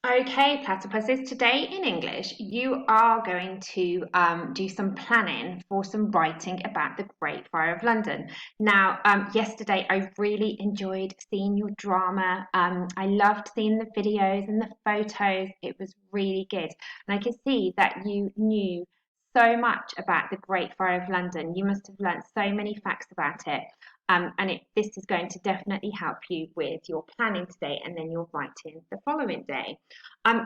Okay, platypuses, today in English, you are going to do some planning for some writing about the Great Fire of London. Now, yesterday I really enjoyed seeing your drama. I loved seeing the videos and the photos. It was really good. And I could see that you knew so much about the Great Fire of London. You must have learned so many facts about it. This is going to definitely help you with your planning today and then your writing the following day.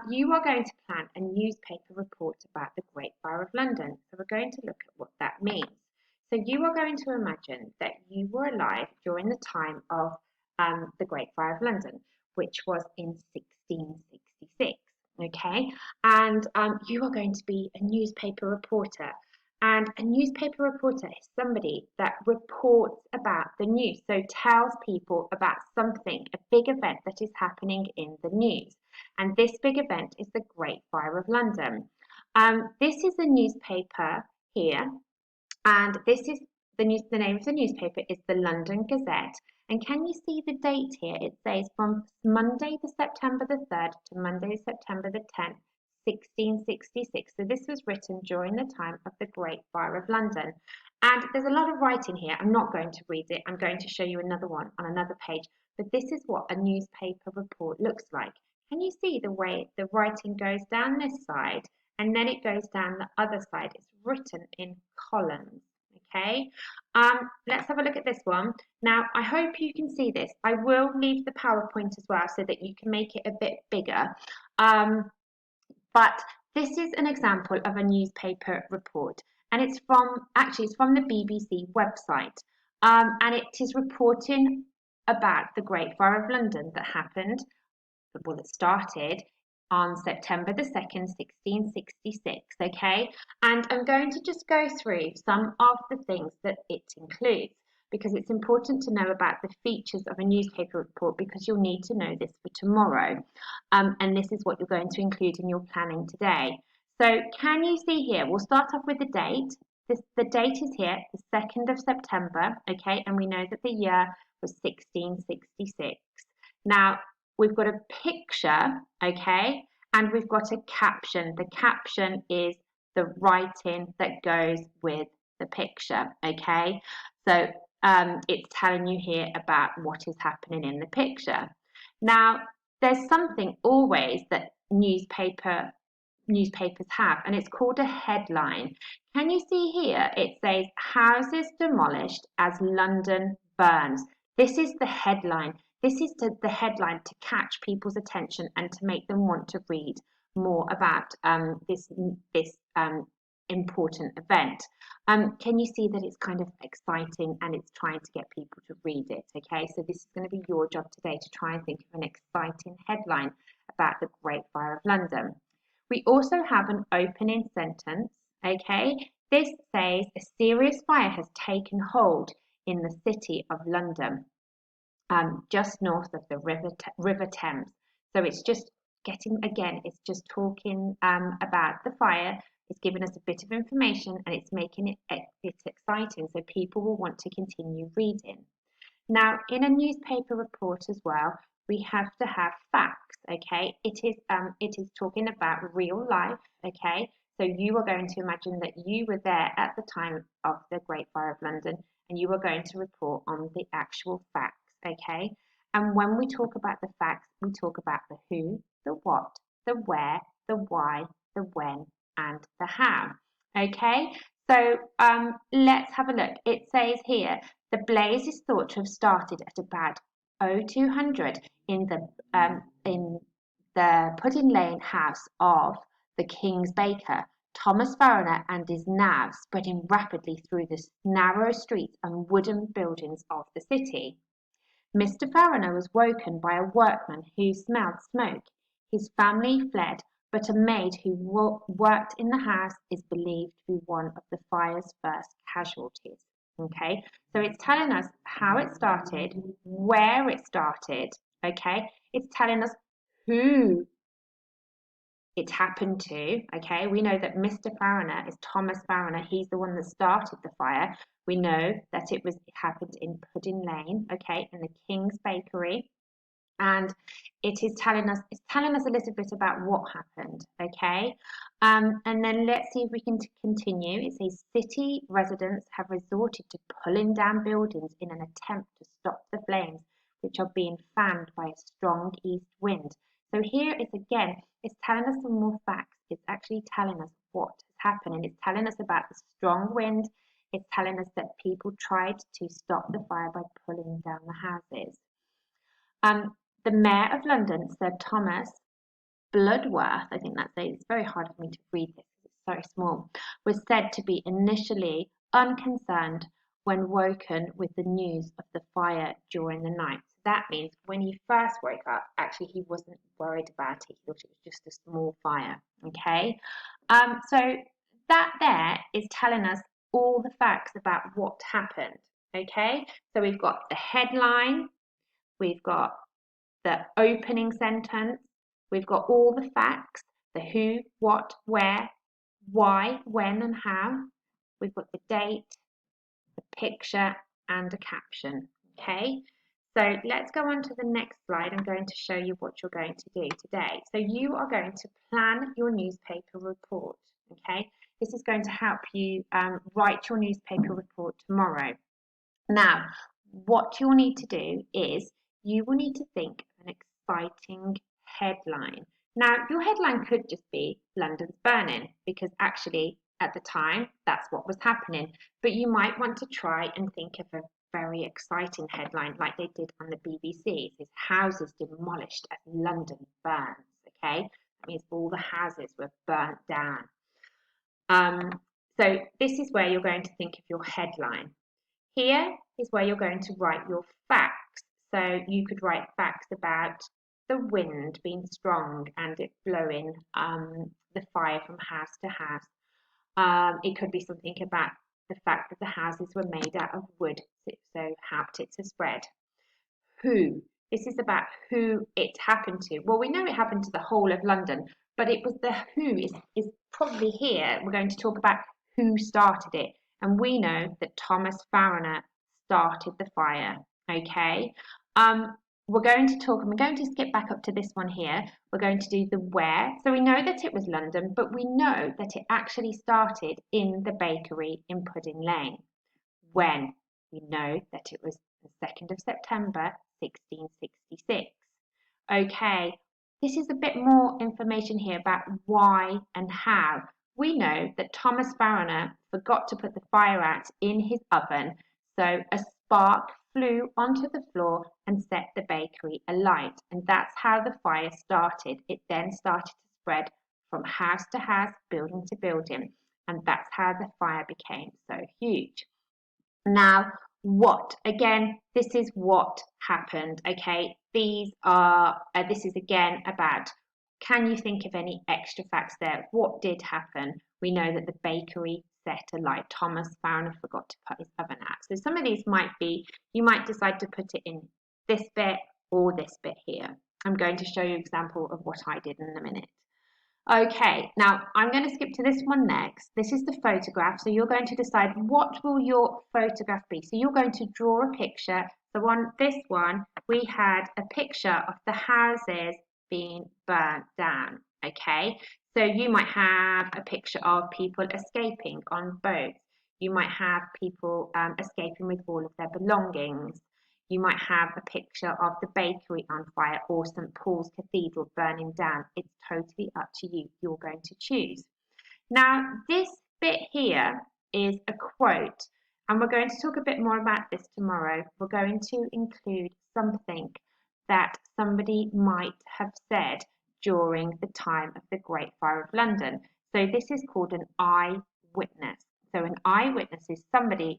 You are going to plan a newspaper report about the Great Fire of London. So we're going to look at what that means. So you are going to imagine that you were alive during the time of the Great Fire of London, which was in 1666. Okay, and you are going to be a newspaper reporter. And a newspaper reporter is somebody that reports about the news, so tells people about something, a big event that is happening in the news. And this big event is the Great Fire of London. This is the newspaper here, and this is the name of the newspaper is the London Gazette. And can you see the date here? It says from Monday the September the 3rd to Monday September the 10th, 1666. So this was written during the time of the Great Fire of London. And there's a lot of writing here. I'm not going to read it. I'm going to show you another one on another page. But this is what a newspaper report looks like. Can you see the way the writing goes down this side and then it goes down the other side? It's written in columns. Okay, let's have a look at this one. Now, I hope you can see this. I will leave the PowerPoint as well so that you can make it a bit bigger. But this is an example of a newspaper report, and it's from the BBC website, and it is reporting about the Great Fire of London that happened, well, that started on September the 2nd, 1666, okay? And I'm going to just go through some of the things that it includes because it's important to know about the features of a newspaper report because you'll need to know this for tomorrow. And this is what you're going to include in your planning today. So can you see here, we'll start off with the date. The date is here, the 2nd of September, okay? And we know that the year was 1666. Now, we've got a picture, okay, and we've got a caption. The caption is the writing that goes with the picture, okay? So it's telling you here about what is happening in the picture. Now, there's something always that newspapers have, and it's called a headline. Can you see here? It says, houses demolished as London burns. This is the headline. This is the headline to catch people's attention and to make them want to read more about this important event. Can you see that it's kind of exciting and it's trying to get people to read it? Okay, so this is going to be your job today to try and think of an exciting headline about the Great Fire of London. We also have an opening sentence. Okay, this says a serious fire has taken hold in the city of London, just north of the River Thames. So it's just it's just talking about the fire. It's giving us a bit of information and it's making it's exciting so people will want to continue reading. Now, in a newspaper report as well, we have to have facts, okay? It is talking about real life, okay? So you are going to imagine that you were there at the time of the Great Fire of London and you are going to report on the actual facts, okay? And when we talk about the facts, we talk about the who, the what, the where, the why, the when, and the how, okay? So let's have a look. It says here, the blaze is thought to have started at about 0200 in the Pudding Lane house of the King's baker, Thomas Fariner, and his nav spreading rapidly through the narrow streets and wooden buildings of the city. Mr. Fariner was woken by a workman who smelled smoke. His family fled, but a maid who worked in the house is believed to be one of the fire's first casualties. Okay, so it's telling us how it started, where it started, okay? It's telling us who it happened to, okay? We know that Mr. Fariner is Thomas Fariner. He's the one that started the fire. We know that it happened in Pudding Lane, okay, in the King's Bakery. and it's telling us a little bit about what happened. Okay, and then let's see if we can continue. It says city residents have resorted to pulling down buildings in an attempt to stop the flames, which are being fanned by a strong east wind. So here is again, it's telling us some more facts. It's actually telling us what has happened, and it's telling us about the strong wind. It's telling us that people tried to stop the fire by pulling down the houses. The Mayor of London, Sir Thomas Bloodworth, I think that's it, it's very hard for me to read this, it's so small, was said to be initially unconcerned when woken with the news of the fire during the night. So that means when he first woke up, actually he wasn't worried about it. He thought it was just a small fire. Okay, so that there is telling us all the facts about what happened. Okay, so we've got the headline, we've got the opening sentence, we've got all the facts, the who, what, where, why, when and how. We've got the date, the picture and a caption. Okay, so let's go on to the next slide. I'm going to show you what you're going to do today. So you are going to plan your newspaper report. Okay, this is going to help you write your newspaper report tomorrow. Now, what you'll need to do is you will need to think of an exciting headline. Now, your headline could just be London's burning, because actually at the time that's what was happening. But you might want to try and think of a very exciting headline like they did on the BBC. It says houses demolished as London burns. Okay, that means all the houses were burnt down. So this is where you're going to think of your headline. Here is where you're going to write your facts. So you could write facts about the wind being strong and it blowing the fire from house to house. It could be something about the fact that the houses were made out of wood, so helped it to spread. Who? This is about who it happened to. Well, we know it happened to the whole of London, but it was the who is probably here. We're going to talk about who started it. And we know that Thomas Fariner started the fire. Okay. We're going to talk, and we're going to skip back up to this one here. We're going to do the where. So we know that it was London, but we know that it actually started in the bakery in Pudding Lane. When? We know that it was the 2nd of September 1666. Okay, this is a bit more information here about why and how. We know that Thomas Fariner forgot to put the fire out in his oven, so a spark flew onto the floor and set the bakery alight, and that's how the fire started. It then started to spread from house to house, building to building, and that's how the fire became so huge. Now, what? Again, this is what happened. Okay, this is again about, can you think of any extra facts there? What did happen? We know that the bakery set alight. Thomas Fariner forgot to put his oven out. So some of these might be, you might decide to put it in this bit or this bit here. I'm going to show you an example of what I did in a minute. Okay, now I'm going to skip to this one next. This is the photograph. So you're going to decide what will your photograph be. So you're going to draw a picture. So on this one, we had a picture of the houses being burnt down. Okay, so you might have a picture of people escaping on boats. You might have people escaping with all of their belongings. You might have a picture of the bakery on fire or St Paul's Cathedral burning down. It's totally up to you. You're going to choose. Now, this bit here is a quote, and we're going to talk a bit more about this tomorrow. We're going to include something that somebody might have said during the time of the Great Fire of London. So this is called an eyewitness. So an eyewitness is somebody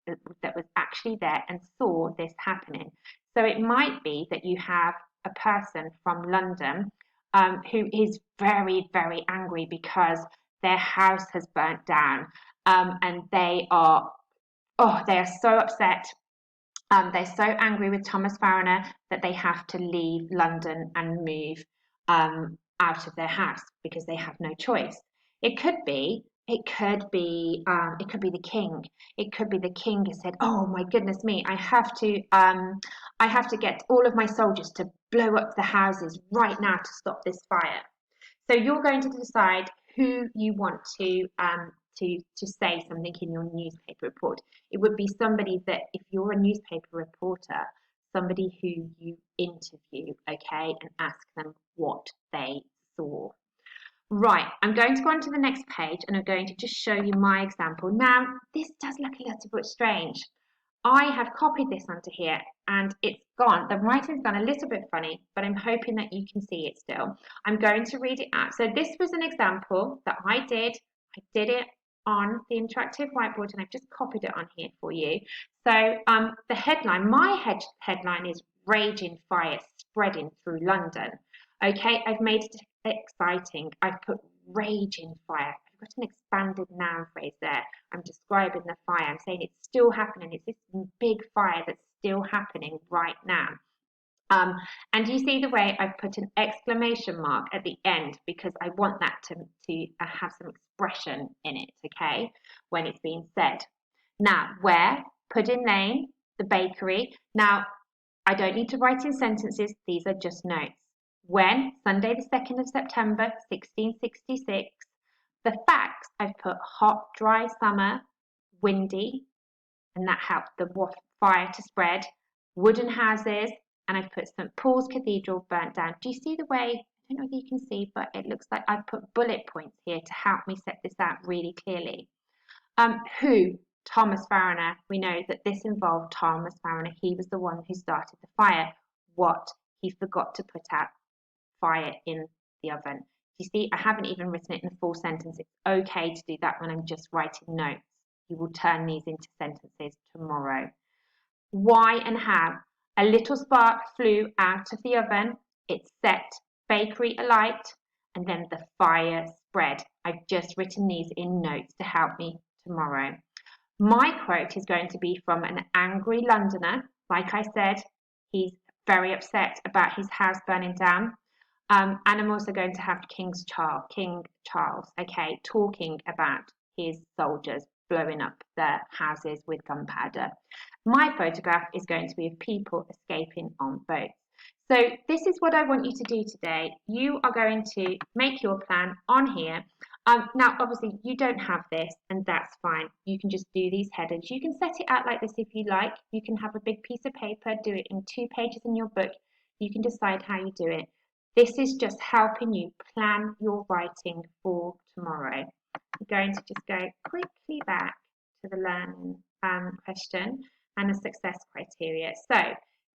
that was actually there and saw this happening. So it might be that you have a person from London who is very, very angry because their house has burnt down, and they are so upset. They're so angry with Thomas Fariner that they have to leave London and move out of their house because they have no choice. It could be It could be the king. It could be the king has said, "Oh my goodness me, I have to get all of my soldiers to blow up the houses right now to stop this fire." So you're going to decide who you want to say something in your newspaper report. It would be somebody that, if you're a newspaper reporter, somebody who you interview, okay, and ask them what they saw. Right, I'm going to go on to the next page and I'm going to just show you my example. Now, this does look a little bit strange. I have copied this onto here and it's gone. The writing's gone a little bit funny, but I'm hoping that you can see it still. I'm going to read it out. So this was an example that I did. I did it on the interactive whiteboard and I've just copied it on here for you. So the headline, my headline is "Raging Fire Spreading Through London." Okay, I've made it exciting. I've put "raging fire." I've got an expanded noun phrase there. I'm describing the fire. I'm saying it's still happening. It's this big fire that's still happening right now. And you see the way I've put an exclamation mark at the end because I want that to have some expression in it, okay, when it's being said. Now, where? Put in name, the bakery. Now, I don't need to write in sentences. These are just notes. When? Sunday the 2nd of September, 1666. The facts, I've put hot, dry summer, windy, and that helped the fire to spread. Wooden houses, and I've put St Paul's Cathedral burnt down. Do you see the way? I don't know if you can see, but it looks like I've put bullet points here to help me set this out really clearly. Who? Thomas Fariner. We know that this involved Thomas Fariner. He was the one who started the fire. What? He forgot to put out fire in the oven. You see, I haven't even written it in a full sentence. It's okay to do that when I'm just writing notes. You will turn these into sentences tomorrow. Why and how? A little spark flew out of the oven. It set bakery alight, and then the fire spread. I've just written these in notes to help me tomorrow. My quote is going to be from an angry Londoner. Like I said, he's very upset about his house burning down. And I'm also going to have King Charles, okay, talking about his soldiers blowing up their houses with gunpowder. My photograph is going to be of people escaping on boats. So this is what I want you to do today. You are going to make your plan on here. Now, obviously, you don't have this, and that's fine. You can just do these headers. You can set it out like this if you like. You can have a big piece of paper, do it in 2 pages in your book. You can decide how you do it. This is just helping you plan your writing for tomorrow. I'm going to just go quickly back to the learning question and the success criteria. So,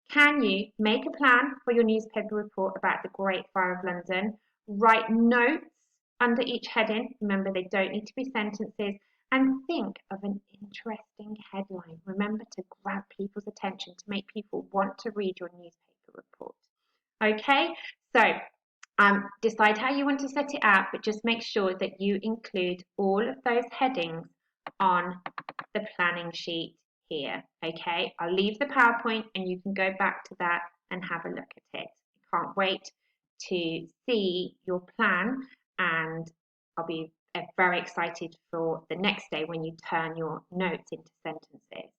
can you make a plan for your newspaper report about the Great Fire of London? Write notes under each heading. Remember, they don't need to be sentences. And think of an interesting headline. Remember to grab people's attention, to make people want to read your newspaper report. Okay, so decide how you want to set it out, but just make sure that you include all of those headings on the planning sheet here. Okay, I'll leave the PowerPoint and you can go back to that and have a look at it. I can't wait to see your plan, and I'll be very excited for the next day when you turn your notes into sentences.